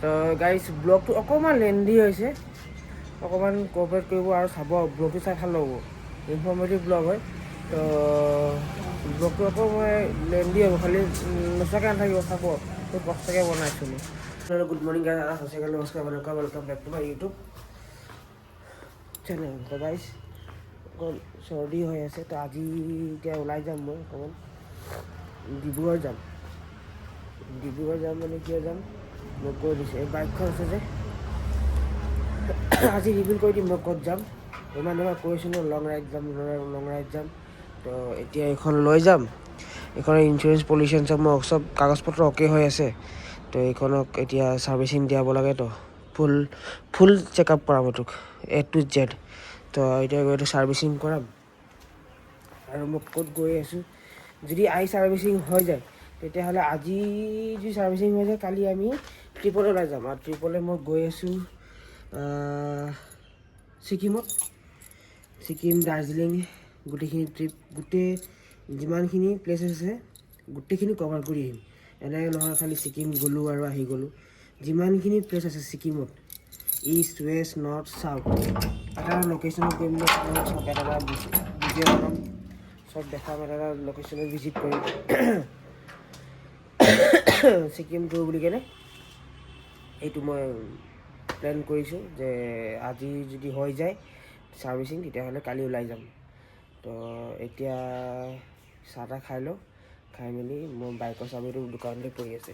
তো গাইজ ব্লগটো অকণমান লেন্দি হৈছে, অকণমান কোঅপাৰেট কৰিব আৰু চাব, ব্লগটো চাই ভাল হ'ব, ইনফৰ্মেটিভ ব্লগ হয়। তো ব্লগটো অকণমান লেন্দি হ'ব, খালি নোচোৱাকৈ নাথাকিব, চাব, বহুত কষ্টকৈ বনাইছোঁ মই। গুড মৰ্ণিং গাইজ, সঁচা শ্ৰী নমস্কাৰ, welcome back to my YouTube channel. তো গাইজ অকণ চৰ্দি হৈ আছে, তো আজি এতিয়া ওলাই যাম মই অকণমান, ডিব্ৰুগড় যাম মানে কিয় যাম মই কৈ দিছোঁ, এই বাইকখন আছে যে আজি ৰিভিল কৰি দিম মই ক'ত যাম। ইমান দিনৰ কৈছোঁ ন লং ৰাইড যাম। তো এতিয়া এইখন লৈ যাম, এইখনৰ ইঞ্চুৰেঞ্চ পলিউশ্যন চব কাগজ পত্ৰ অ'কে হৈ আছে। তো এইখনক এতিয়া ছাৰ্ভিচিং দিয়াব লাগে, তো ফুল চেকআপ কৰাম এইটোক A to Z। তো এতিয়া এইটো ছাৰ্ভিচিং কৰাম, আৰু মই ক'ত গৈ আছোঁ, যদি ছাৰ্ভিচিং হৈ যায় তেতিয়াহ'লে আজি যদি ছাৰ্ভিচিং হৈ যায় কালি আমি ট্ৰিপলৈ ওলাই যাম। আৰু ট্ৰিপলৈ মই গৈ আছোঁ ছিকিম, দাৰ্জিলিং, গোটেইখিনি ট্ৰিপ, যিমানখিনি প্লেচ আছে গোটেইখিনি কভাৰ কৰি আহিম। এনেকৈ নহয় খালি ছিকিম গ'লোঁ আৰু আহি গ'লোঁ, যিমানখিনি প্লেচ আছে ছিকিমত, ইষ্ট ৱেষ্ট নৰ্থ চাউথ, এটা লোকেশ্যনত গৈ মেলি চব এটা ভিডিঅ' বনাম, চব দেখাম, এটা লোকেশ্যনত ভিজিট কৰিম ছিকিম টুৰ বুলি কেনে। এইটো মই প্লেন কৰিছোঁ যে আজি যদি হৈ যায় ছাৰ্ভিচিং তেতিয়াহ'লে কালি ওলাই যাম। তো এতিয়া চাহ তাহ খাই লওঁ, খাই মেলি মোৰ বাইকৰ চাবিটো দোকানতে পৰি আছে,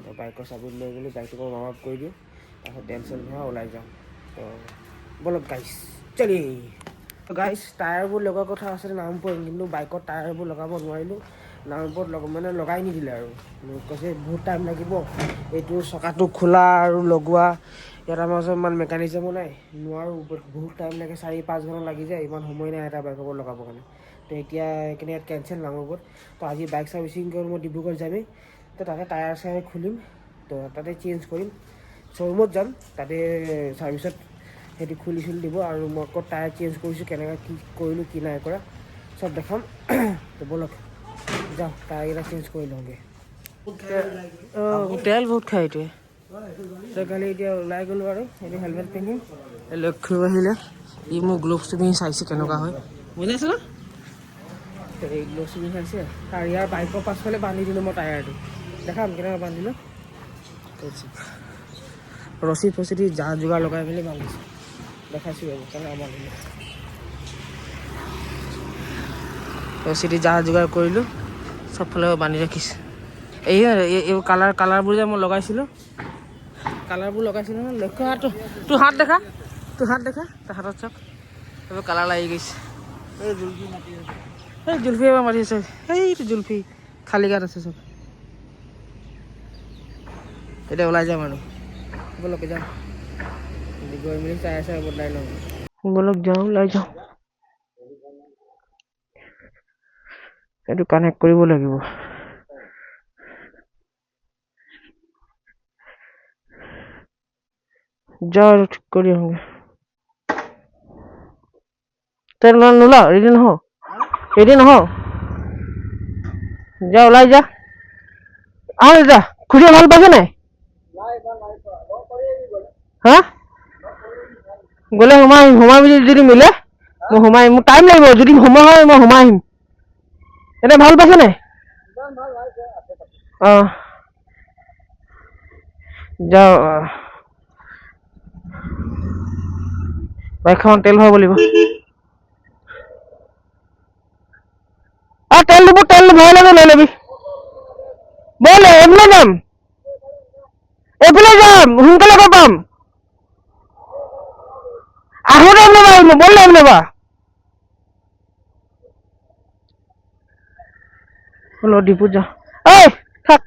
তো বাইকৰ চাবিটো লৈ মেলি বাইকটো মই ৱাৰ্ম আপ কৰি দিওঁ, তাৰপিছত তেল চেল ভৰাই ওলাই যাওঁ। তো বলক গাইছ চলি। গাইছ টায়াৰবোৰ লগোৱাৰ কথা আছিলে নাৰায়ণপুৰত, কিন্তু বাইকত টায়াৰবোৰ লগাব নোৱাৰিলোঁ, নাৰায়ণপুৰত লগাই নিদিলে আৰু মোক কৈছে বহুত টাইম লাগিব, এইটো চকাটো খোলা আৰু লগোৱা, ইয়াত আমাৰ ওচৰত ইমান মেকানিজমো নাই, নোৱাৰোঁ, বহুত টাইম লাগে, 4-5 ঘণ্টা লাগি যায়, ইমান সময় নাই এটা বাইকৰ লগাবৰ কাৰণে। তো এতিয়া সেইকাৰণে ইয়াত কেঞ্চেল নাৰায়ণপুৰত। তো আজি বাইক ছাৰ্ভিচিং কৰি মই ডিব্ৰুগড় যামেই, তো তাতে টায়াৰ চায়াৰ খুলিম, তো তাতে চেঞ্জ কৰিম, শ্ব'ৰুমত যাম, তাতে ছাৰ্ভিচত সেইটো খুলি দিব, আৰু মই ক'ত টায়াৰ চেঞ্জ কৰিছোঁ, কেনেকৈ কি কৰিলোঁ কি নাই কৰা চব দেখাম। তো ব'লক যাওঁ, টায়াৰকেইটা চেঞ্জ কৰি লওঁগৈ। তেল বহুত খায় এইটোৱে। তো কালি এতিয়া ওলাই গ'লোঁ আৰু এইটো হেলমেট পিন্ধিম, লক্ষ্য আহিলে ই মোৰ গ্ল'ভছটো পিন্ধি চাইছে কেনেকুৱা হয়, বুজাইছে ন। এই গ্ল'ভছ পিন্ধি চাইছে, আৰু ইয়াৰ বাইকৰ পাছফালে বান্ধি দিলোঁ মই টায়াৰটো, দেখাম কেনেকৈ বান্ধিলোঁ। ৰছী ফচি দি যা যোগাৰ লগাই মেলি বান্ধিছোঁ, দেখাইছোঁ কেনেকৈ বান্ধিলোঁ। ৰছী দি যা যোগাৰ কৰিলোঁ, চবফালে বান্ধি ৰাখিছোঁ। এই কালাৰবোৰ যে মই লগাইছিলোঁ, নহয়, লক্ষ্য তোৰ হাত দেখা, তোৰ হাতত চাওক, এইবোৰ কালাৰ লাগি গৈছে। এই জুলফি এবাৰ মাতি আছে, সেইটো জুলফি খালী গাত আছে চব। এতিয়া ওলাই যাম আৰু ব'লক যাম, গৈ মেলি চাই বদলাই লওঁ, ব'লক যাওঁ, ওলাই যাওঁ। এইটো কানেক্ট কৰিব লাগিব, যাওঁ আৰু ঠিক কৰি আহোঁগৈ। তই নোলাও, ৰেডি নহ, যা ওলাই যা, যা খুড়ীয়ে ভাল পাইছে নাই? হা গ'লে সোমাই যদি মিলে মই সোমাই আহিম, মোৰ টাইম লাগিব, যদি সময় হয় মই সোমাই আহিম। এতিয়া ভাল পাইছে নাই? অঁ যাওঁ, বাইকখন তেল ভৰাব লাগিব। তেল ভৰাই লৈ ল'বি, ব'ল এইফালে যাম, সোনকালে গৈ পাম। আহোঁতে আহিম, ব'ল নাবা ডিপুত যাওঁ। ঐ থাক,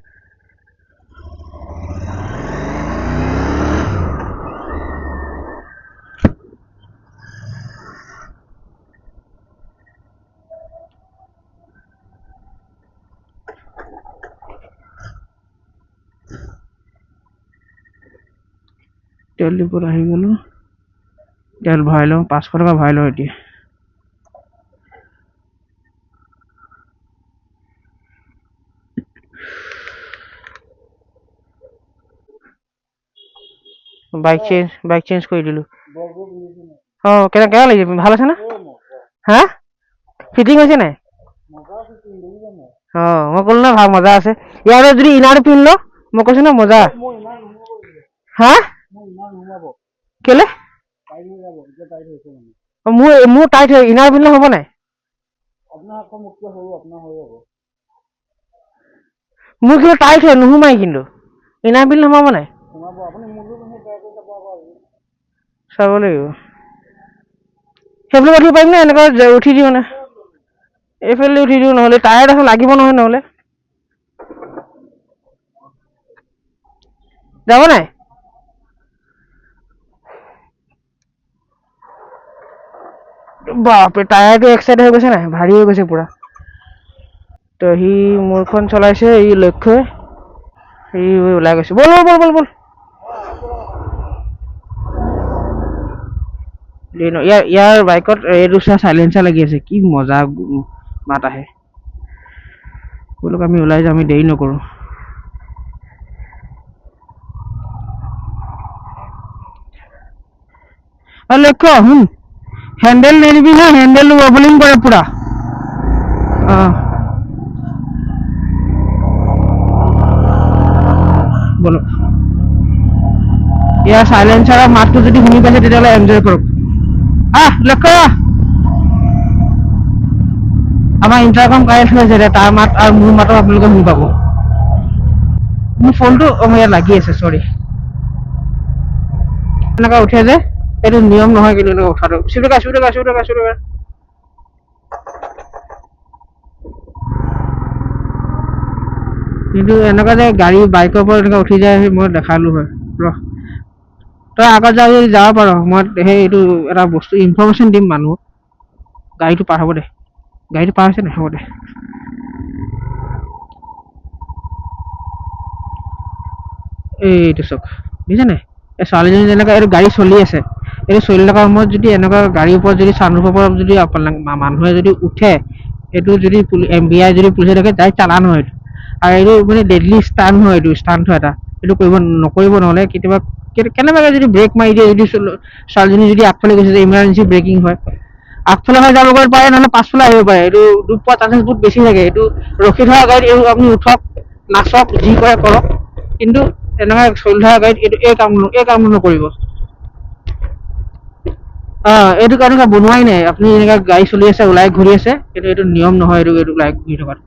তেল ডিপুত আহি গ'লোঁ, তেল ভৰাই লওঁ, 500 টকা ভৰাই লওঁ এতিয়া। বাইক চেঞ্জ কৰি দিলোঁ। অঁ কেনেকুৱা লাগিছে, ভাল আছে না? হা ফিটিং হৈছে নাই? অঁ মই ক'লো না ভাল মজা আছে। ইয়াৰে যদি ইনাৰটো পিন্ধ ল, মই কৈছোঁ না মজা। হা কেলে মোৰ টাইট হয়, ইনাৰ পিন্ধিলে হ'ব নাই? মোৰ কিন্তু টাইট হয়, নোসোমাই কিন্তু ইনাৰ পিন্ধিলে সোমাব নাই? চাব লাগিব। সেইফালে উঠিব পাৰিম নে এনেকুৱা উঠি দিওঁ মানে? এইফালে উঠি দিওঁ নহ'লে, টায়াৰ দেখোন লাগিব নহয় নহ'লে। যাব নাই? বাপৰে টায়াৰটো এক চাইড হৈ গৈছে নাই, ভাৰী হৈ গৈছে পুৰা। তো সি মোৰখন চলাইছে, এই লক্ষ্যই সি ওলাই গৈছে। ব'ল ব'ল ব'ল ব'ল ব'ল। ইয়াৰ বাইকত এইটো চা চাইলেঞ্চাৰ লাগি আছে, কি মজা মাত আহে। বোলক আমি ওলাই যাওঁ, আমি দেৰি নকৰোঁ। লক্ষ্য শুন, হেণ্ডেল নেৰিবি হা, হেণ্ডেলটো ৱবলিং কৰে পুৰা। অঁ ব'লক। ইয়াৰ চাইলেঞ্চাৰৰ মাতটো যদি শুনি পাইছে তেতিয়াহ'লে এনজয় কৰক। লক্ষ্য আমাৰ ইণ্টাৰকম কানেক্ট হৈ আছে, তাৰ মাত আৰু মোৰ মাতো আপোনালোকে শুনি পাব। মোৰ ফোনটো ইয়াত লাগি আছে, চৰি। এনেকুৱা উঠে যে, এইটো নিয়ম নহয় কিন্তু এনেকুৱা উঠাটো। চুই কিন্তু এনেকুৱা যে গাড়ী বাইকৰ পৰা এনেকুৱা উঠি যায়, মই দেখালো হয়। ৰহ তই আগত যাওঁ যদি যাব পাৰ, মই সেই এইটো এটা বস্তু ইনফৰমেশ্যন দিম মানুহক। গাড়ীটো পাৰ হ'ব দে, গাড়ীটো পাৰ হৈছে নাই, হ'ব দে। এইটো চক বুজিছে নাই, এই ছোৱালীজনী যেনেকুৱা এইটো গাড়ী চলি আছে, এইটো চলি থকাৰ সময়ত যদি এনেকুৱা গাড়ীৰ ওপৰত যদি চানৰুফৰ পৰা যদি মানুহে যদি উঠে, এইটো যদি FBI যদি পুলিচে থাকে, ডাইৰেক্ট চালান হয় এইটো। আৰু এইটো মানে ডেডলি ষ্টাণ্ট হয়, এইটো ষ্টাণ্ট হয় এটা, এইটো নকৰিব নহ'লে কেতিয়াবা কেনেবাকৈ যদি ব্ৰেক মাৰি দিয়ে, যদি ছোৱালীজনী যদি আগফালে গৈছে যে ইমাৰ্জেঞ্চি ব্ৰেকিং হয়, আগফালে হৈ যাব পাৰে, নহ'লে পাছফালে আহিব পাৰে। এইটো ডুব পোৱা চান্সেছ বহুত বেছি থাকে। এইটো ৰখি থকা গাড়ীত এইটো আপুনি উঠক, নাচক, যি কৰে কৰক, কিন্তু এনেকুৱা চলি থকা গাড়ীত এইটো এই কামটো নকৰিব। এইটো কাৰণে বনোৱাই নাই। আপুনি এনেকুৱা গাড়ী চলি আছে, ওলাই ঘূৰি আছে, কিন্তু এইটো নিয়ম নহয়, এইটো ওলাই ঘূৰি থকাটো।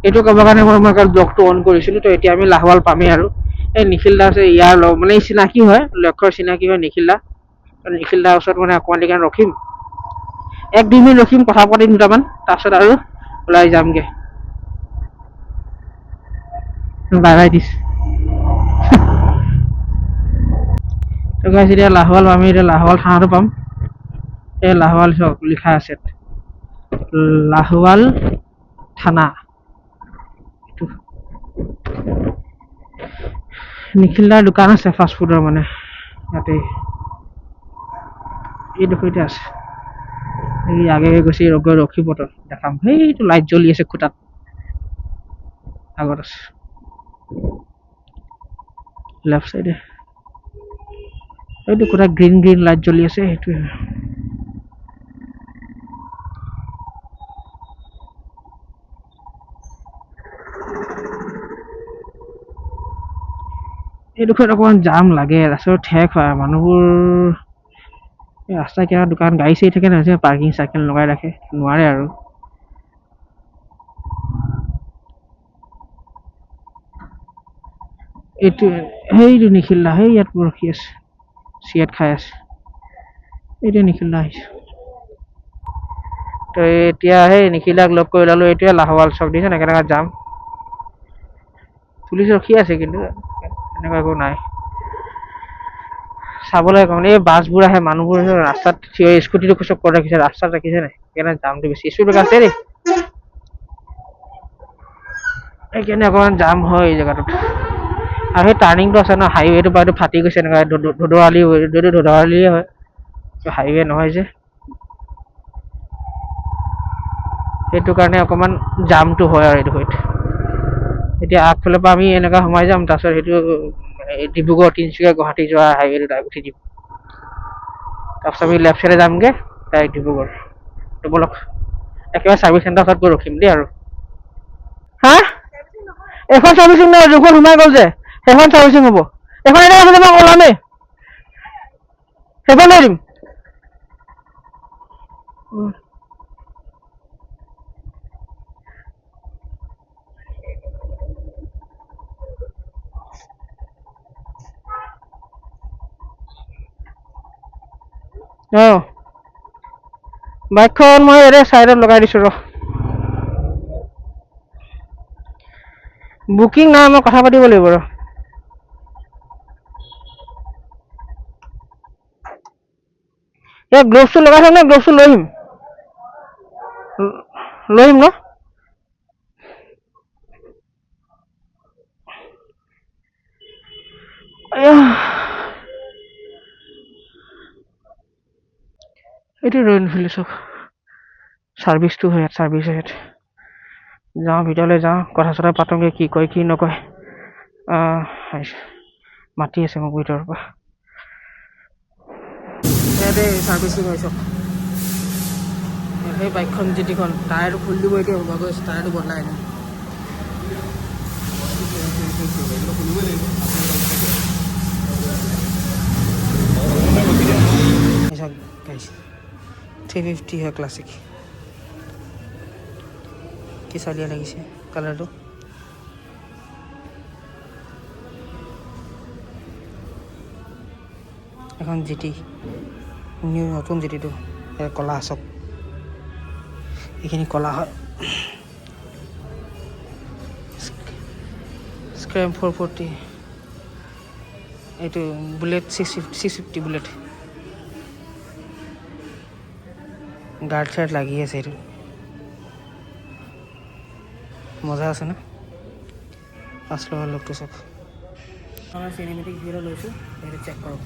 এইটো ক'বৰ কাৰণে মই ব্লগটো অন কৰিছিলোঁ। তো এতিয়া আমি লাহোৱাল পামেই আৰু। এই নিখিল দা আছে, ইয়াৰ মানে চিনাকি হয়, লক্ষ্যৰ চিনাকি হয় নিখিল দা। নিখিল দাৰ ওচৰত মানে অকণমান দেৰি কাৰণে ৰখিম, 1-2 মিনিট ৰখিম, কথা পাতিম দুটামান, তাৰপিছত আৰু ওলাই যামগে। বাই বাই দিছ। তো গাইছ, এতিয়া লাহোৱাল পাম, এতিয়া লাহোৱাল থানাটো পাম। এই লাহোৱাল চক লিখা আছে, লাহোৱাল থানা। নিখিল দাৰ দোকান আছে ফাষ্টফুডৰ, মানে ইয়াতে এইডোখৰতে আছে। এই আগে গৈছে, ৰখিব, তো দেখাম। সেইটো লাইট জ্বলি আছে খুটাত, আগত আছে লেফ্ট চাইডে। এইটো খুটাত গ্ৰীণ লাইট জ্বলি আছে, সেইটোৱে। এইডোখৰত অকণমান জাম লাগে, ৰাস্তাটো ঠেক হয়, মানুহবোৰ ৰাস্তা কিনাৰত দোকান, গাড়ী চাড়ী থাকে নহয়, পাৰ্কিং চাৰ্কিং লগাই ৰাখে, নোৱাৰে আৰু। এইটো সেইটো নিখিল দা, সেই ইয়াত ৰখি আছে, চিগাৰেট খাই আছে। এইটো নিখিল দা আহিছে। তো এতিয়া সেই নিখিল দাক লগ কৰি ওলালো। এইটোৱে লাহোৱাল চক, দিছে নাই কেনেকুৱা যাম। পুলিচ ৰখি আছে, কিন্তু এনেকুৱা একো নাই। চাবলৈ কম, এই বাছবোৰ আহে, মানুহবোৰ ৰাস্তাত স্কুটিটো চব কৰি ৰাখিছে, ৰাস্তাত ৰাখিছে নাই, সেইকাৰণে জামটো বেছি। স্কুটি আছে দেই, সেইকাৰণে অকণমান জাম হয় এই জেগাটোত। আৰু সেই টাৰ্ণিংটো আছে ন, হাইৱেটো পৰা এইটো ফাটি গৈছে, এনেকুৱা ধোদৰালিয়ে হয়, হাইৱে নহয় যে, সেইটো কাৰণে অকণমান জামটো হয় আৰু এইটো। এতিয়া আগফালৰ পৰা আমি এনেকুৱা সোমাই যাম, তাৰপিছত সেইটো ডিব্ৰুগড় তিনিচুকীয়া গুৱাহাটী যোৱা হাইৱেটো উঠি দিম তাৰপিছত আমি লেফ্ট চাইডে যামগৈ ডাইৰেক্ট ডিব্ৰুগড় তো ব'লক একেবাৰে ছাৰ্ভিচ চেণ্টাৰ ওচৰত গৈ ৰখিম দেই আৰু হা এখন ছাৰ্ভিচিং নহয় দুখন সোমাই গ'ল যে সেইখন ছাৰ্ভিচিং হ'ব এখন এনেকৈ আছে মই ওলামেই সেইখন লৈ দিম অঁ বাইকখন মই এৰে চাইডত লগাই দিছোঁ ৰ বুকিং নাই মই কথা পাতিব লাগিব ৰ এই গ্ল'ভছটো লগাই থম নে গ্ল'ভছটো লৈ আহিম ন এইটো ৰয়েল এনফিল্ড চাওক ছাৰ্ভিচটো হয় ইয়াত ছাৰ্ভিচ হয় ইয়াত যাওঁ ভিতৰলৈ যাওঁ কথা চথা পাতোঁগৈ কি কয় কি নকয় মাতি আছে মোক ভিতৰৰ পৰা ইয়াতে ছাৰ্ভিচিং হয় চাওক সেই বাইকখন যেটিখন টায়াৰটো খুলি দিব এতিয়া ওলোৱা গৈছে টায়াৰটো বদলাই নাই गाइस 350 है क्लासिक কি চালিয়া লাগিছে কালাৰটো এখন জিটি নিউ নতুন জিটিটো কলা চব এইখিনি কলা হয় স্ক্ৰেম 440 এইটো বুলেট 650 বুলেট গাৰ্ড চাৰ্ড লাগি আছে এইটো মজা আছে না পাঁচ লগা লোকটো চব আমাৰ চিনেমেটিক ভিডিঅ লৈছোঁ সেইটো চেক কৰক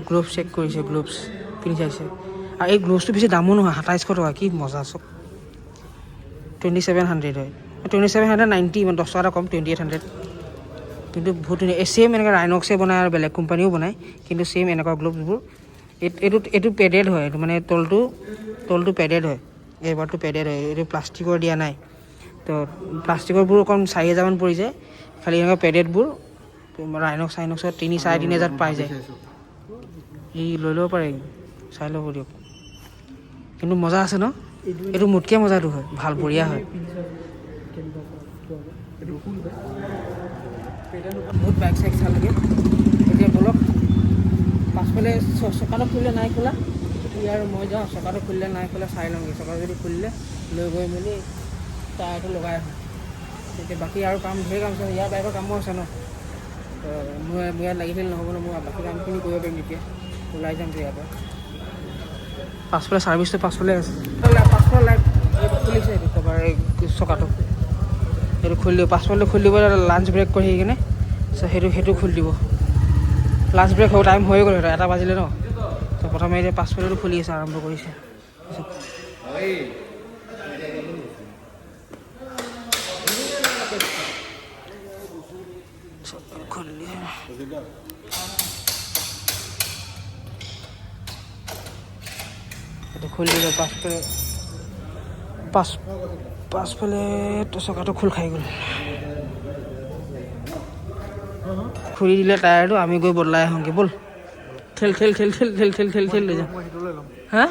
গ্লোভ চেক কৰিছে গ্লোভছ পিন্ধি চাইছে আৰু এই গ্লোভছটো বেছি দামো নহয় 2700 টকা কি মজা চব 2700 হয় 2790 ইমান 10 টকা কম 2800 কিন্তু বহুত ধুনীয়া ছেম এনেকৈ ৰাইনক্সে বনায় আৰু বেলেগ কোম্পানীও বনায় কিন্তু ছেম এনেকুৱা গ্লোভছবোৰ এইটো পেডেড হয় এইটো মানে তলটো পেডেড হয় এইবাৰটো পেডেড হয় এইটো প্লাষ্টিকৰ দিয়া নাই তো প্লাষ্টিকৰবোৰ অকণ 4000 মান পৰি যায় খালি এনেকুৱা পেডেডবোৰ ৰাইনক্সত 3,500 পাই যায় ই লৈ ল'ব পাৰে চাই ল'ব দিয়ক কিন্তু মজা আছে ন এইটো মোতকৈ মজাটো হয় ভাল বঢ়িয়া হয় বহুত বাইক চাইক চালগে এতিয়া বলক পাছফালে চকাটো খুলিলে নাই খোলা ইয়াৰ মই যাওঁ চকাটো খুলিলে নাই খোলা চাই লওঁগৈ চকাটো যদি খুলিলে লৈ গৈ মেলি টায়াৰটো লগাই আহোঁ এতিয়া বাকী আৰু কাম ধেৰ কাম আছে ইয়াৰ বাইকৰ কামো আছে ন মোৰ ইয়াত লাগিছিল নহ'ব ন মই বাকী কামখিনি কৰিব পাৰিম এতিয়া ওলাই যাম ইয়াৰ পৰা পাছফালে ছাৰ্ভিচটো পাছফালে আছে পাছফালে লাইট খুলিছে এইটো কভাৰ এই চকাটো সেইটো খুলি দিব পাছফালটো খুলি দিব লাঞ্চ ব্ৰেক কৰি কিনে সেইটো খুলি দিব লাঞ্চ ব্ৰেক হ'ব টাইম হৈ গ'ল সেইটো 1 বাজিলে ন তো প্ৰথমে এতিয়া পাছফালটো খুলি আছে আৰম্ভ কৰিছে এইটো খুলি দিলে পাছফালে চকাটো খোল খাই গ'ল খুলি দিলে টায়াৰটো আমি গৈ বদলাই আহোঁগৈ ব'ল খেল লৈ যাওঁ হা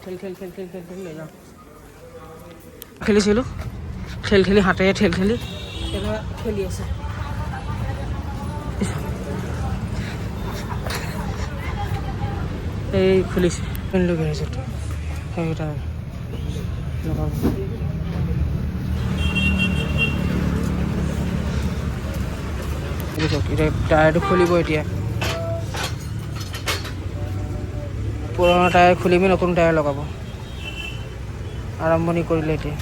খেল লৈ যাওঁ খেলিছিলোঁ খেলি হাতেৰে খেলি খেলি আছে এই খুলিছে লৈ গৈছে সেইকেইটা লগাব এতিয়া টায়াৰটো খুলিব এতিয়া পুৰণা টায়াৰ খুলি মেলি নতুন টায়াৰ লগাব। আৰম্ভণি কৰিলে এতিয়া।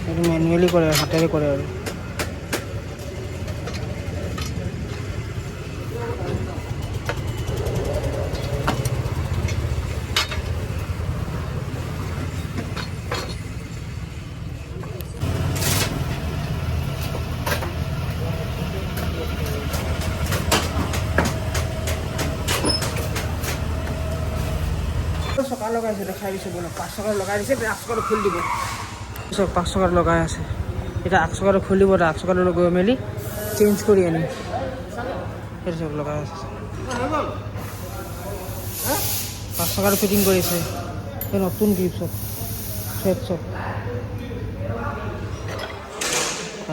এইটো মেনুৱেলি কৰে, হাতেৰে কৰে আৰু। চকা লগাইছে, দেখাই দিছোঁ বোলে 5 চকাৰ লগাই দিছে, এতিয়া 8 চকাটো খুলি দিব। চক 5 চকাটো লগাই আছে, এতিয়া 8 চকাটো খুলিব, 8 চকাটো গৈ মেলি চেঞ্জ কৰি আনিম। সেইটো চক লগাই আছে, 5 চকাটো ফিটিং কৰিছে। এই নতুন গ্ৰিপ চক, ফ্ৰেড চক।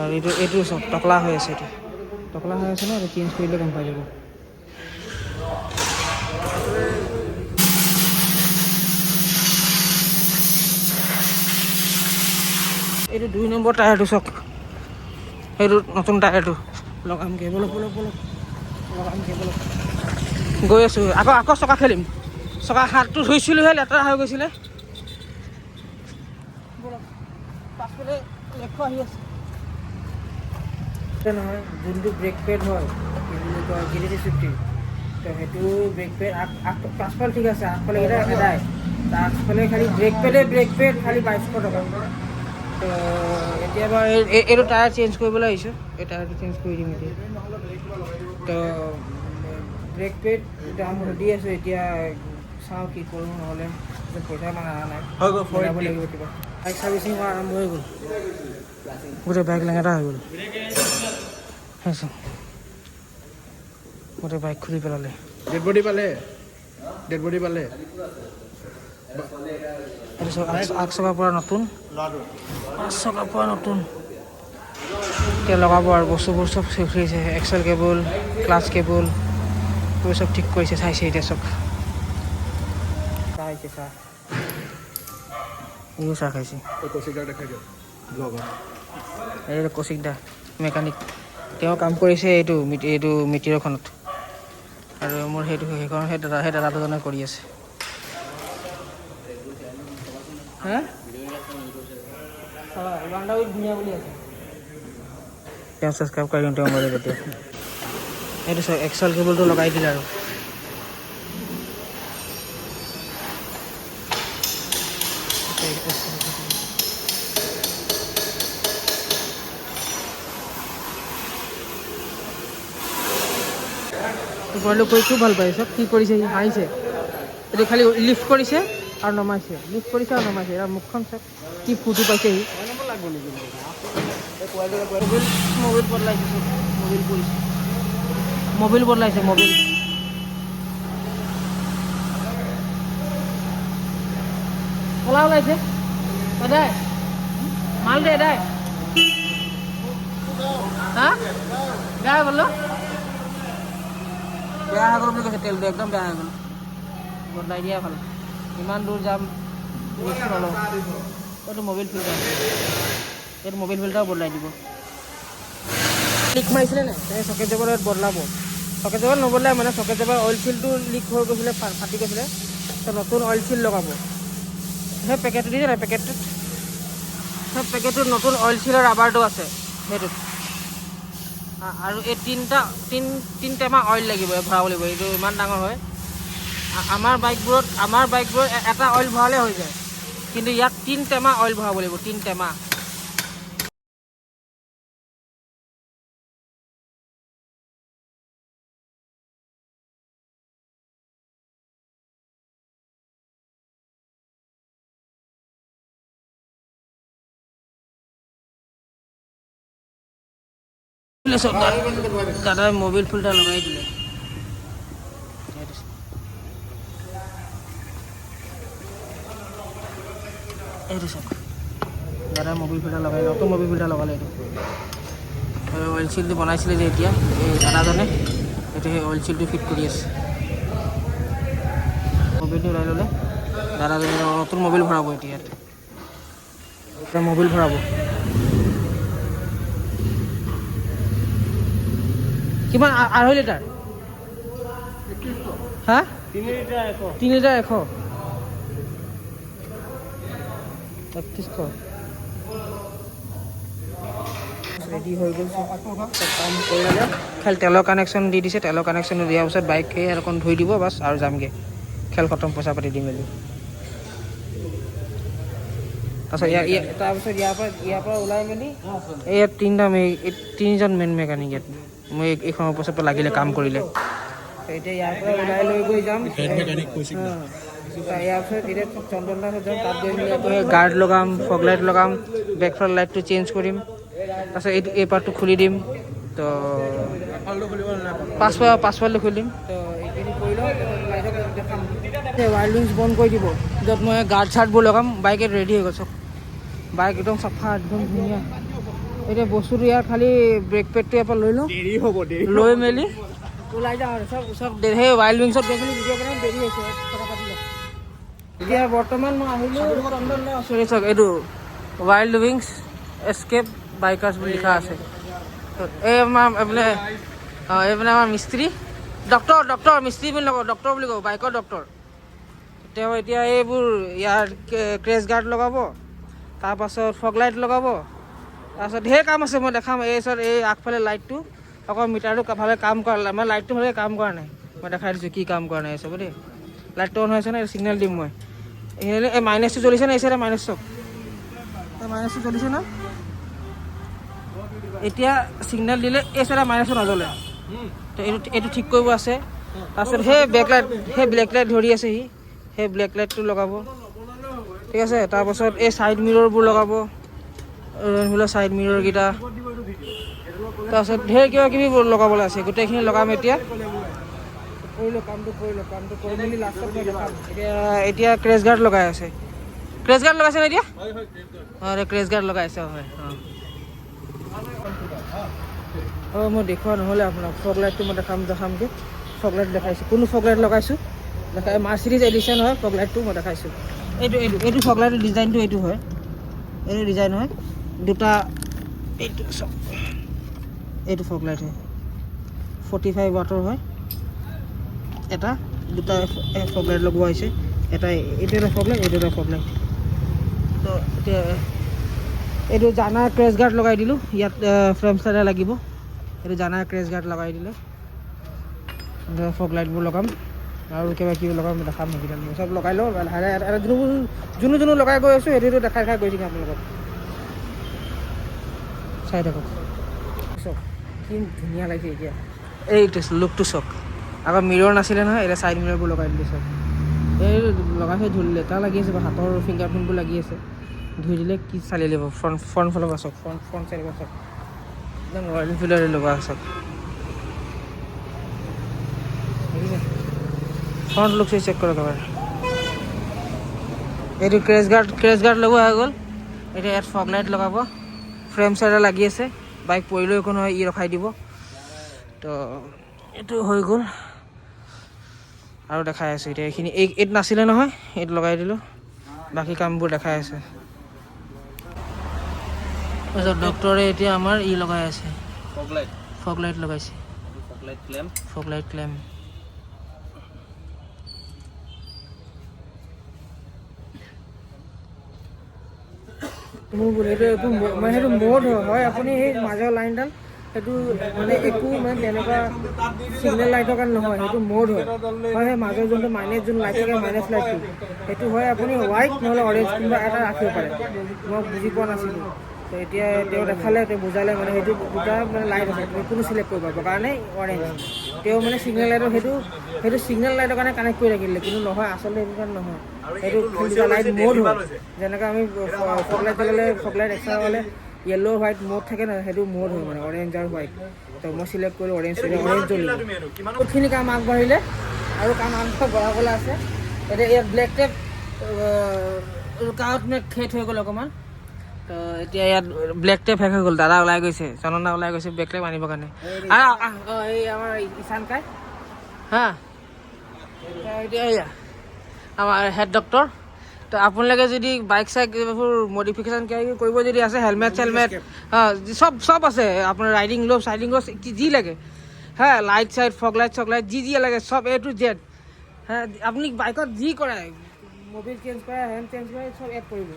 আৰু এইটো চক টকলা হৈ আছে, এইটো টকলা হৈ আছে ন, এইটো চেঞ্জ কৰিলে গম পাই যাব। এইটো 2 নম্বৰ টায়াৰটো চক, সেইটো নতুন টায়াৰটো লগাম। কেবল লগাম, কেবল গৈ আছোঁ। আকৌ চকা খেলিম। চকা হাতটো ধুইছিলোঁহে, লেতেৰা হৈ গৈছিলে। পাছফালে লেখো আহি আছে নহয়, যোনটো ব্ৰেক পেড হয় কি বুলি কয় GT350, তো সেইটো ব্ৰেক পেড পাছফালে ঠিক আছে, আগফালে এদাই তাৰ আগফালে খালি ব্ৰেক পেড খালি 2200 টকা। তো এতিয়া বাৰু এইটো টায়াৰ চেঞ্জ কৰিবলৈ আহিছোঁ, এই টায়াৰটো চেঞ্জ কৰি দিম এতিয়া। তো ব্ৰেক পেড দাম সুধি আছোঁ, এতিয়া চাওঁ কি কৰোঁ, নহ'লে পইচা ইমান অহা নাই, মিলাব লাগিব কিবা। বাইক চাৰ্ভিচিং কৰা আৰম্ভ হৈ গ'ল, গোটেই বাইক লেঙেটা হৈ গ'ল। গোটেই বাইক খুলি পেলালে। ডেড বডি পালে। এইটো চব 8 চকাৰ পৰা নতুন, 5 চকাৰ পৰা নতুন। এতিয়া লগাব আৰু বস্তুবোৰ চব ঠিক কৰিছে, এক্সেল কেবল, ক্লাছ কেবল, এইবোৰ চব ঠিক কৰিছে, চাইছে এতিয়া চব। চাহ খাইছে, ইও চাহ খাইছে। এই কৌশিক দা মেকানিক, তেওঁ কাম কৰিছে এইটো মিটিৰখনত, আৰু মোৰ সেইখন সেই দাদা দুজনে কৰি আছে। হা ধুনীয়া বুলি আছে, তেওঁ ছাবস্ক্ৰাইব কৰি দিওঁ, তেওঁ মোবাইলত এতিয়া। এইটো চব এক্সেল কেবলটো লগাই দিলে আৰু। তোমালোক কৰি খুব ভাল পাইছে, কি কৰিছে সি হাঁহিছে। এইটো খালি লিফ্ট কৰিছে আৰু নমাইছে, ইয়াৰ মুখখন চাওক কি ফূৰ্তি পাইছে সি। মোবিল বদলাইছে, মোবিল বদলাইছে, কলা ওলাইছে, এদাই মাল দে, এদাই হা বেয়া হৈ গ'ল, বেয়া হৈ গ'ল বুলি কৈছে, তেলটো একদম বেয়া হৈ গ'ল, বদলাই দিয়া ভাল। ইমান দূৰ যাম, ৰিস্ক নলওঁ। এইটো মোবিল ফিল্টাৰ বদলাই দিব। লিক মাৰিছিলে নাই, চকেট জেবৰ বদলাব। চকেট জেবৰ নবদলাই, মানে চকেট জেবৰ অইল চিলটো লিক হৈ গৈছিলে, ফাটি গৈছিলে, তো নতুন অইল চিল লগাব। সেই পেকেটটো দিছে নাই, সেই পেকেটটোত নতুন অইল চিলৰ ৰাবাৰটো আছে সেইটোত। আৰু এই তিন টেমা অইল লাগিব, ভৰাব লাগিব। এইটো ইমান ডাঙৰ হয়। আমাৰ বাইকবোৰত এটা অইল ভৰালে হৈ যায়, কিন্তু ইয়াত 3 টেমা অইল ভৰাব লাগিব, 3 টেমা। দাদাই মোবিল ফিল্টাৰ লগাই দিলে। এইটো চাওক, দাদাই মোবিল ফিল্টাৰ লগাই, নতুন মোবিল ফিল্টাৰ লগালে। এইটো অইল চিলটো বনাইছিলে যে এতিয়া এই দাদাজনে এতিয়া সেই অইল চিলটো ফিট কৰি আছে। মোবাইলটো ওলাই ল'লে দাদাজনে নতুন মোবাইল ভৰাব এতিয়া মোবাইল ভৰাব। কিমান 2.5 লিটাৰ? হা 3 লিটাৰ 100 3100 ৰেডি হৈ গ'ল চব কাম কৰি ল'লে। খেল তেলৰ কানেকশ্যন দি দিছে, তেলৰ কানেকশ্যন দিয়াৰ পিছত বাইক অকণ ধুই দিব বাছ আৰু যামগৈ। খেল খতম, পইচা পাতি দি মেলি তাৰপিছত ইয়াৰ পৰা ওলাই মেলি ইয়াত তিনিজন মেইন মেকানিক ইয়াত মই এইখন বছৰ লাগিলে কাম কৰিলে। এতিয়া ইয়াৰ পৰা ওলাই লৈ গৈ যাম ইয়াৰ পিছত এতিয়া চন্দনদা যাম, তাত গৈ মেলি আকৌ গাৰ্ড লগাম, ফগ লাইট লগাম, বেক ফ্ৰণ্ট লাইটটো চেঞ্জ কৰিম, তাৰপিছত এই পাৰ্টটো খুলি দিম। তো পাছফালটো খুলি দিম। তো এইখিনি কৰি লওঁ, লাইটক দেখাম। ৱাইল্ডিংছ বন্ধ কৰি দিব, য'ত মই গাৰ্ড চাৰ্টবোৰ লগাম। বাইক ৰেডি হৈ গ'ল চব, বাইক একদম চাফা একদম ধুনীয়া। এতিয়া বস্তুটো ইয়াৰ খালি ব্ৰেক পেডটো ইয়াৰ পৰা লৈ লওঁ, লৈ মেলি ওলাই যাওঁ আৰু চব সেই ৱাইল্ড উইংছত গৈ মেলি ভিডিঅ' বনাম। দেৰি হৈছে কথা পাতি লওঁ। এতিয়া বৰ্তমান মই আহিলোঁ চৰি চাওক, এইটো ৱাইল্ড উইংছ এস্কেপ বাইকাৰ্ছ বুলি লিখা আছে। এই আমাৰ এইপিনে আমাৰ মিস্ত্ৰী ডক্টৰ মিস্ত্ৰী বুলি নকওঁ, ডক্টৰ বুলি কওঁ, বাইকৰ ডক্টৰ। তেওঁ এতিয়া এইবোৰ ইয়াৰ ক্ৰেছ গাৰ্ড লগাব, তাৰপাছত ফগ লাইট লগাব, তাৰপাছত ঢেৰ কাম আছে মই দেখাম। এই আগফালে লাইটটো অকল মিটাৰটো ভালকৈ কাম কৰা, মানে লাইটটো ভালকৈ কাম কৰা নাই। মই দেখাই দিছোঁ কি কাম কৰা নাই চব দেই। লাইটটো অন হৈ আছে নে, চিগনেল দিম মই। এই মাইনাছটো জ্বলিছে নে? এই চাইডে মাইনাছ চক, এই মাইনাছটো জ্বলিছে ন? এতিয়া চিগনেল দিলে এই চাইডে মাইনাছটো নজ্বলে। তো এইটো ঠিক কৰিব আছে। তাৰপিছত সেই ব্লেক লাইট ধৰি আছে সেই ব্লেক লাইটটো লগাব, ঠিক আছে। তাৰপাছত এই ছাইড মিৰৰবোৰ লগাব, ছাইড মিৰৰকেইটা, তাৰপাছত ঢেৰ কিবা কিবি লগাবলৈ আছে। গোটেইখিনি লগাম এতিয়া। কামটো কৰি মেলি লাষ্টত এতিয়া ক্ৰেছ গাৰ্ড লগাই আছে। ক্ৰেছ গাৰ্ড লগাইছে নে এতিয়া? হয়, ক্ৰেছ গাৰ্ড লগাই আছে। হয় মই দেখুওৱা নহ'লে আপোনাক ফগ লাইটটো মই দেখামগৈ। ফগ লাইট দেখাইছোঁ, কোনো ফগ লাইট লগাইছোঁ মাৰ্চিডিজ এডিশ্যন হয়। ফগ লাইটটো মই দেখাইছোঁ। এইটো ফগ লাইটৰ ডিজাইনটো এইটো হয়, এইটো ডিজাইন হয় দুটা। এইটো ফগ লাইট হয় 45 ৱাটৰ হয়। দুটা ফগ লাইট লগোৱা হৈছে। এইটো এটা ফগ লাইট, এইটো এটা ফগ লাইট। তো এতিয়া এইটো জানা ক্ৰেছ গাৰ্ড লগাই দিলোঁ। ইয়াত ফ্ৰেম চাইডে লাগিব। এইটো জানা ক্ৰেছ গাৰ্ড লগাই দিলে ফগ লাইটবোৰ লগাম আৰু কিবা কিবি লগাম, দেখাম সেইকেইটা চব লগাই লওঁ। যোনো লগাই গৈ আছোঁ সেইটো দেখাই গৈ থাকিম আপোনালোকক। চাই থাকক চব কি ধুনীয়া লাগিছে। এতিয়া এইটো লুকটো চক, আগত মিৰৰ নাছিলে নহয়, এতিয়া ছাইড মিৰৰবোৰ লগাই দিলে চব। এই লগাই থৈ ধুই লেতেৰা লাগি আছে, হাতৰ ফিংগাৰ প্ৰিণ্টবোৰ লাগি আছে। ধুই দিলে কি চালি লাগিব। ফ্ৰণ্ট ফালৰ পৰা চক, ফ্ৰণ্ট চাইডৰ পৰা চক, একদম ৰয়েল এনফিল্ডৰ লগোৱা চক। ফ্ৰণ্ট লুক চেক কৰক এবাৰ। এইটো ক্ৰেছ গাৰ্ড লগোৱা হৈ গ'ল। এতিয়া ইয়াত ফগ লাইট লগাব, ফ্ৰেম চাইডে লাগি আছে। বাইক পৰিলেও একো নহয়, ৰখাই দিব। তো এইটো হৈ গ'ল আৰু দেখাই আছোঁ এতিয়া। এইখিনি এইটো নাছিলে নহয়, এইটো লগাই দিলোঁ। বাকী কামবোৰ দেখাই আছে। তাৰপিছত ডক্টৰে এতিয়া আমাৰ লগাই আছে, ফগ লাইট লগাইছে, ফগ লাইট ক্লেম। সেইটো মোড হয়। আপুনি সেই মাজৰ লাইনডাল সেইটো মানে একো মানে তেনেকুৱা চিগনেল লাইটৰ কাৰণে নহয়, সেইটো মোড হয়। সেই মাজৰ যোনটো মাইনাছ লাইট থাকে, মাইনাছ লাইটটো সেইটো হয়। আপুনি হোৱাইট নহ'লে অৰেঞ্জ কোনোবা এটা ৰাখিব পাৰে। মই বুজি পোৱা নাছিলোঁ। তো এতিয়া তেওঁ দেখালে, তেওঁ বুজালে মানে সেইটো দুটা মানে লাইট আছে, তুমি কোনো চিলেক্ট কৰিব পাৰিব কাৰণে অৰেঞ্জ। তেওঁ মানে চিগনেল লাইটৰ সেইটো চিগনেল লাইটৰ কাৰণে কানেক্ট কৰি ৰাখিলে, কিন্তু নহয় আচলতে সেইটো কাৰণে নহয়। সেইটো দুটা লাইট মোড হয়। যেনেকৈ আমি ফগ লাইট জ্বলালে, ফগ লাইট এক্সট্ৰা হ'লে য়েল্ল' হোৱাইট মোড থাকে ন, সেইটো মোড হয় মানে অৰেঞ্জ আৰু হোৱাইট। তো মই চিলেক্ট কৰিলোঁ অৰেঞ্জ জ্বলিব। বহুতখিনি কাম আগবাঢ়িলে আৰু কাম বঢ়াবলৈ আছে। এতিয়া ইয়াত ব্লেক টেপ কাৰত মানে খেট হৈ গ'ল অকণমান। তো এতিয়া ইয়াত ব্লেক টেপ শেষ হৈ গ'ল দাদা ওলাই গৈছে চনন্দা ওলাই গৈছে ব্লেক টেপ আনিবৰ কাৰণে এই আমাৰ ঈশান কাই হা এতিয়া এয়া আমাৰ হেড ডক্টৰ তো আপোনালোকে যদি বাইক চাইক এইবোৰ মডিফিকেশ্যন কিবা কিবি কৰিব যদি আছে হেলমেট চেলমেট চব আছে আপোনাৰ ৰাইডিং গ্ল'ভছ যি লাগে হা লাইট চাইট ফগ লাইট চক লাইট যি লাগে চব A to Z হা আপুনি বাইকত যি কৰে মোবিল চেঞ্জ কৰে হেণ্ড চেঞ্জ কৰে চব এড কৰিব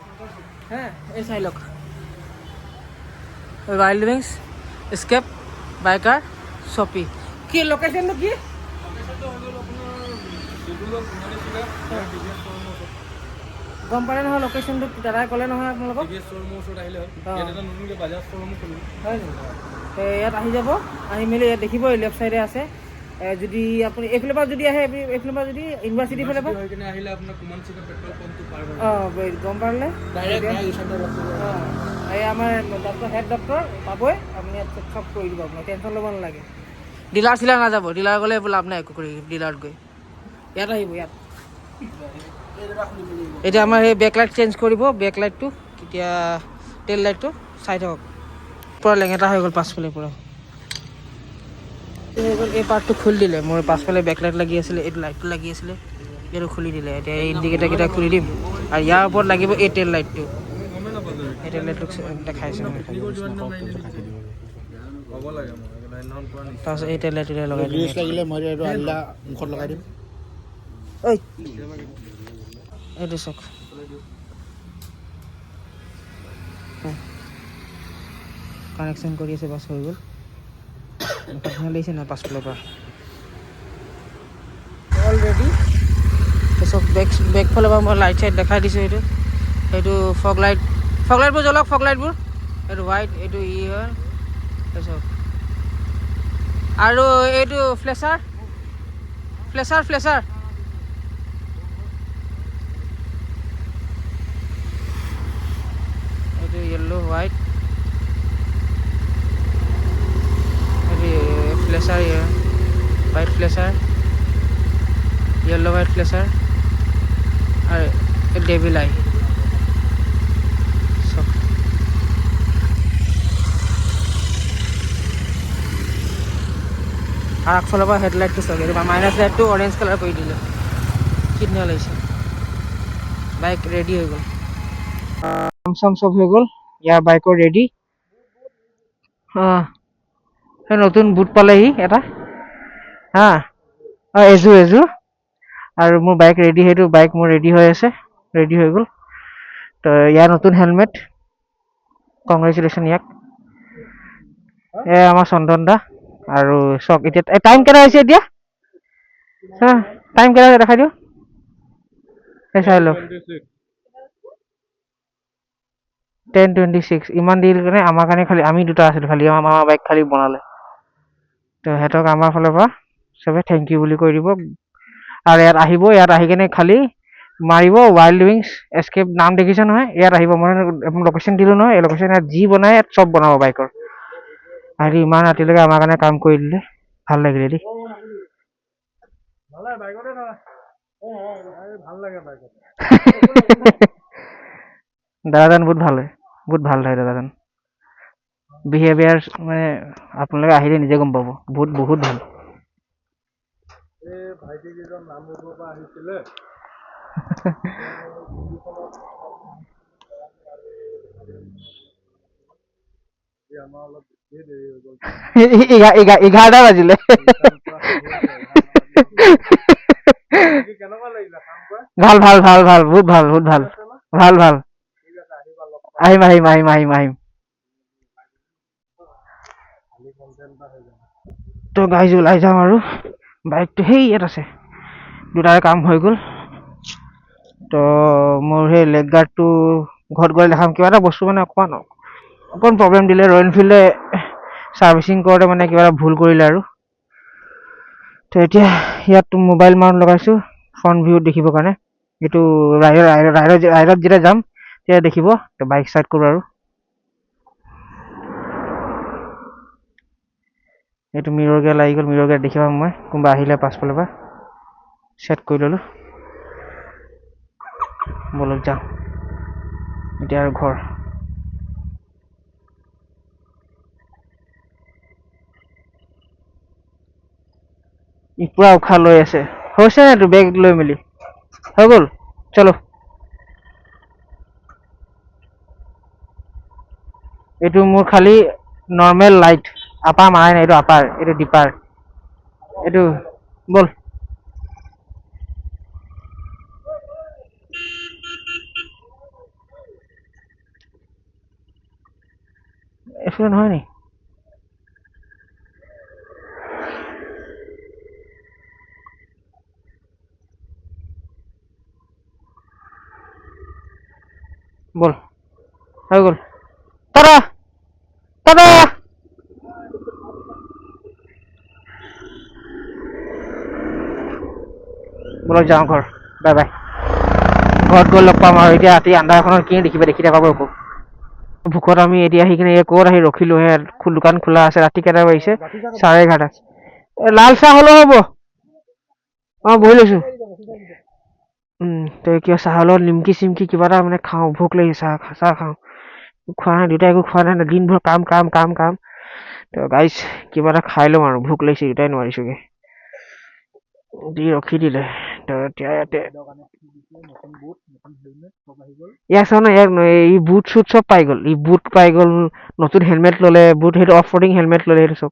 হা এই চাই লওক ৱাইল্ড উইংছ স্কেপ বাইকাৰ শ্বপি কি লোকেশ্যনটো কি গম পালে নহয় লোকেশ্যনটো দাদাই ক'লে নহয় আপোনালোকক হয় নেকি ইয়াত আহি যাব আহি মেলি ইয়াত দেখিব লেফ্ট চাইডে আছে যদি আপুনি এইফালৰ পৰা যদি আহে এইফালৰ পৰা যদি ইউনিভাৰ্চিটিৰ ফালৰ পৰা গম পালে এই আমাৰ ডক্টৰ হেড ডক্টৰ পাবই আপুনি ইয়াত চব কৰি দিব আপোনাক টেনশ্যন ল'ব নালাগে ডিলাৰ চিলাৰ নাযাব ডিলাৰ গ'লে লাভ নাই একো কৰি ডিলাৰত গৈ ইয়াত আহিব ইয়াত এতিয়া আমাৰ সেই বেক লাইট চেঞ্জ কৰিব বেক লাইটটো তেতিয়া টেইল লাইটটো চাই থাকক পূৰা লেঙেটা হৈ গ'ল পাছফালে পূৰা হৈ গ'ল এই পাৰ্টটো খুলি দিলে মোৰ পাছফালে বেক লাইট লাগি আছিলে এইটো লাইটটো লাগি আছিলে এইটো খুলি দিলে এতিয়া এই ইণ্ডিকেটাৰকেইটা খুলি দিম আৰু ইয়াৰ ওপৰত লাগিব এই টেইল লাইটটো এই টেইল লাইটটোক দেখাইছোঁ মই তাৰপিছত এই টেইল লাইটটো লগাই দিম মুখত লগাই দিম ঐ এইটো চাওক কানেকশ্যন কৰি আছে বাছ হৈ গ'ল ধুনীয়া লাগিছে নাই পাছফালৰ পৰা অলৰেডি তাৰপিছত বেক ফালৰ পৰা মই লাইট চাইট দেখাই দিছোঁ সেইটো ফগ লাইটবোৰ জ্বলক ফগ লাইটবোৰ এইটো হোৱাইট এইটো হয় তাৰপিছত আৰু এইটো ফ্লেচাৰ এইটো য়েল্লো হোৱাইট फ्लेशर ये वाइट फ्लेशर येलो वाइट फ्लेशर और डेविल आई सब और আগফালৰ পৰা হেডলাইটটো চাগে মাইনাছ লাইটটো অৰেঞ্জ কালাৰ কৰি দিলে কি ধুনীয়া লাগিছে বাইক ৰেডি হৈ গ'ল চাম চব হৈ গ'ল ইয়াৰ বাইকৰ ৰেডি নতুন বুট পালেহি এটা হা এযোৰ আৰু মোৰ বাইক ৰেডি সেইটো বাইক মোৰ ৰেডি হৈ আছে ৰেডি হৈ গ'ল তো ইয়াৰ নতুন হেলমেট কংগ্ৰেচুলেশ্যন ইয়াক আমাৰ চন্দন দা আৰু চক এতিয়া টাইম কেইটা হৈছে এতিয়া টাইম কেইটা দেখাই দিওঁ চাই লওক 10:26 ইমান দেৰি কাৰণে আমাৰ কাৰণে খালি আমি দুটা আছিলোঁ খালি আমাৰ বাইক খালি বনালে তো সিহঁতক আমাৰ ফালৰ পৰা চবে থেংক ইউ বুলি কৈ দিব আৰু ইয়াত আহিব ইয়াত আহি কেনে খালি মাৰিব ৱাইল্ড উইংছ এস্কেপ নাম দেখিছে নহয় ইয়াত আহিব মই লোকেশ্যন দিলোঁ নহয় এই লোকেশ্যন ইয়াত যি বনাই ইয়াত চব বনাব বাইকৰ আৰু ইমান ৰাতিলৈকে আমাৰ কাৰণে কাম কৰি দিলে ভাল লাগিলে দেই দাদাজন বহুত ভাল হয় দাদাজন বিহেভিয়াৰ মানে আপোনালোকে আহিলে নিজে গম পাব বহুত ভাল এঘাৰটা বাজিলে ভাল বহুত ভাল আহিম তো গাইজ ওলাই যাম আৰু বাইকটো সেই ইয়াত আছে দুটাৰে কাম হৈ গ'ল তো মোৰ সেই লেগ গাৰ্ডটো ঘৰত গ'লে দেখাম কিবা এটা বস্তু মানে অকণ প্ৰব্লেম দিলে ৰয়েল এনফিল্ডে ছাৰ্ভিচিং কৰোঁতে মানে কিবা এটা ভুল কৰিলে আৰু তো এতিয়া ইয়াত মোবাইল মাউণ্ট লগাইছোঁ ফ্ৰণ্ট ভিউত দেখিবৰ কাৰণে এইটো ৰাইডত যেতিয়া যাম তেতিয়া দেখিব তো বাইক ষ্টাৰ্ট কৰোঁ আৰু এইটো মিৰৰ গেল আহি গ'ল মিৰৰ গেল দেখি পাম মই কোনোবা আহিলে পাছফালৰ পৰা ছেট কৰি ল'লোঁ বলক যাওঁ এতিয়া আৰু ঘৰ ই পুৰা উশাহ লৈ আছে হৈছে নাই তোৰ বেগ লৈ মেলি হৈ গ'ল চলো এইটো মোৰ খালি নৰ্মেল লাইট আপাৰ মাৰাই নাই এইটো আপাৰ এইটো ডিপাৰ এইটো বল এইফালে নহয় নি বল হৈ গ'ল টাটা টাটা বলক যাওঁ ঘৰ বাই বাই ঘৰত গৈ লগ পাম আৰু এতিয়া ৰাতি আন্ধাৰখনত কি দেখিবা দেখি নাপাব একো ভোকত আমি এতিয়া আহি কিনে ক'ত আহি ৰখিলো হে দোকান খোলা আছে ৰাতি কেইটা বাজিছে 11:30 লাল চাহ হ'লেও হ'ব বহি লৈছো তই কিয় চাহৰ লগত নিমকি চিমকি কিবা এটা মানে খাওঁ ভোক লাগিছে চাহ খাওঁ খোৱা নাই দেউতাই একো খোৱা নাই দিনভৰ কাম কাম কাম কাম তো গাইছ কিবা এটা খাই ল'ম আৰু ভোক লাগিছে দেউতাই নোৱাৰিছোগে দি ৰখি দিলে তো এতিয়া ইয়াতে ইয়াক চাওঁ না ইয়াক ই বুট চুট চব পাই গ'ল ই বুট পাই গ'ল নতুন হেলমেট ল'লে বুট সেইটো অফ ৰডিং হেলমেট ল'লে সেইটো চব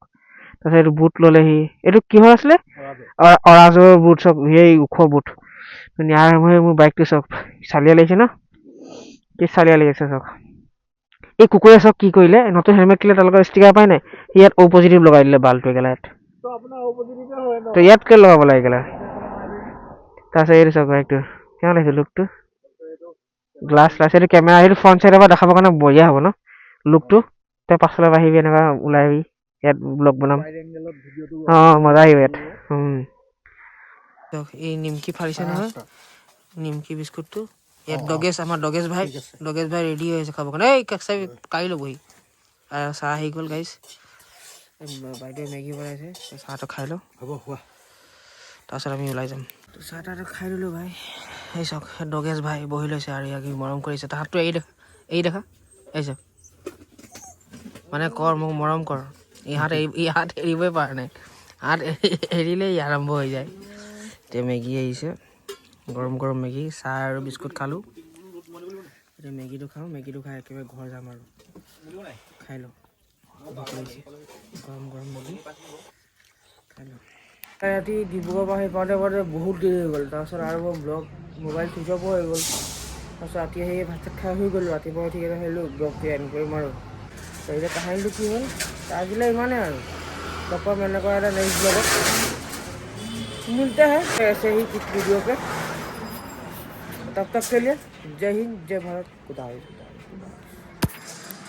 তাৰপিছত এইটো বুট ল'লে সি এইটো কিহৰ আছিলে অৰাজৰ বুট চব সেই ওখ বুট নিয়াৰ মোৰ বাইকটো চব চালিয়া লাগিছে ন কি চালিয়া লাগিছে চব এই কুকুৰে চব কি কৰিলে নতুন হেলমেট কিনিলে তেওঁলোকৰ ষ্টিকাৰ পাই নাই ইয়াত অ' পজিটিভ লগাই দিলে বালটো একেলাই তো ইয়াত কিয় লগাব লাগে একেলাই তাৰপিছত এইটো চব বাইকটো কেনে লাগিছে লুকটো গ্লাছ গ্লাছ এইটো কেমেৰা সেইটো ফ্ৰণ্ট চাইডৰ পৰা দেখাবৰ কাৰণে বঢ়িয়া হ'ব ন লুকটো তই পাছফালে আহিবি এনেকুৱা ওলাই আহিবি ইয়াত ব্লগ বনাম মজা আহিব ইয়াত এই নিমকি ফালিছে নহয় নিমকি বিস্কুটটো ইয়াত আমাৰ ডগেশ ভাই ৰেডি হৈ আছে খাবৰ কাৰণে এই চাই কাঢ়ি ল'বহি আৰু চাহ আহি গ'ল গাইছ বাইদেৱে মেগী বনাইছে চাহটো খাই লওঁ হ'ব হোৱা তাৰপিছত আমি ওলাই যাম চাহ তাহটো খাই দিলোঁ ভাই এই চাওক ডগেশ ভাই বহি লৈছে আৰু ইয়াক মৰম কৰিছে তাহাঁতটো এই দেখা এই চাওক মানে কৰ মোক মৰম কৰ ইহাত এৰিবই পৰা নাই হাত এৰিলেই আৰম্ভ হৈ যায় এতিয়া মেগী আহিছে গৰম গৰম মেগী চাহ আৰু বিস্কুট খালোঁ এতিয়া মেগীটো খাওঁ মেগীটো খাই একেবাৰে ঘৰ যাম আৰু খাই লওঁ গৰম গৰম মেগী খাই লওঁ ৰাতি ডিব্ৰুগড় পৰা আহি পাওঁতে বহুত দেৰি হৈ গ'ল তাৰপিছত আৰু মই মোবাইল চুইচ অফো হৈ গ'ল তাৰপিছত ৰাতি আহি ভাত চাত খাই হৈ গ'লোঁ ৰাতিপুৱা উঠি কেনে আহিলোঁ ব্লগটো এণ্ড কৰিম আৰু এতিয়া কাহিনীটো কি হ'ল আজিলৈ ইমানেই আৰু লগ পাম এনেকুৱা এটা নেক্সট ব্লগত मिलते हैं ऐसे ही कुछ वीडियो पे तब तक के लिए जय हिंद जय भारत खुदा हाफिज़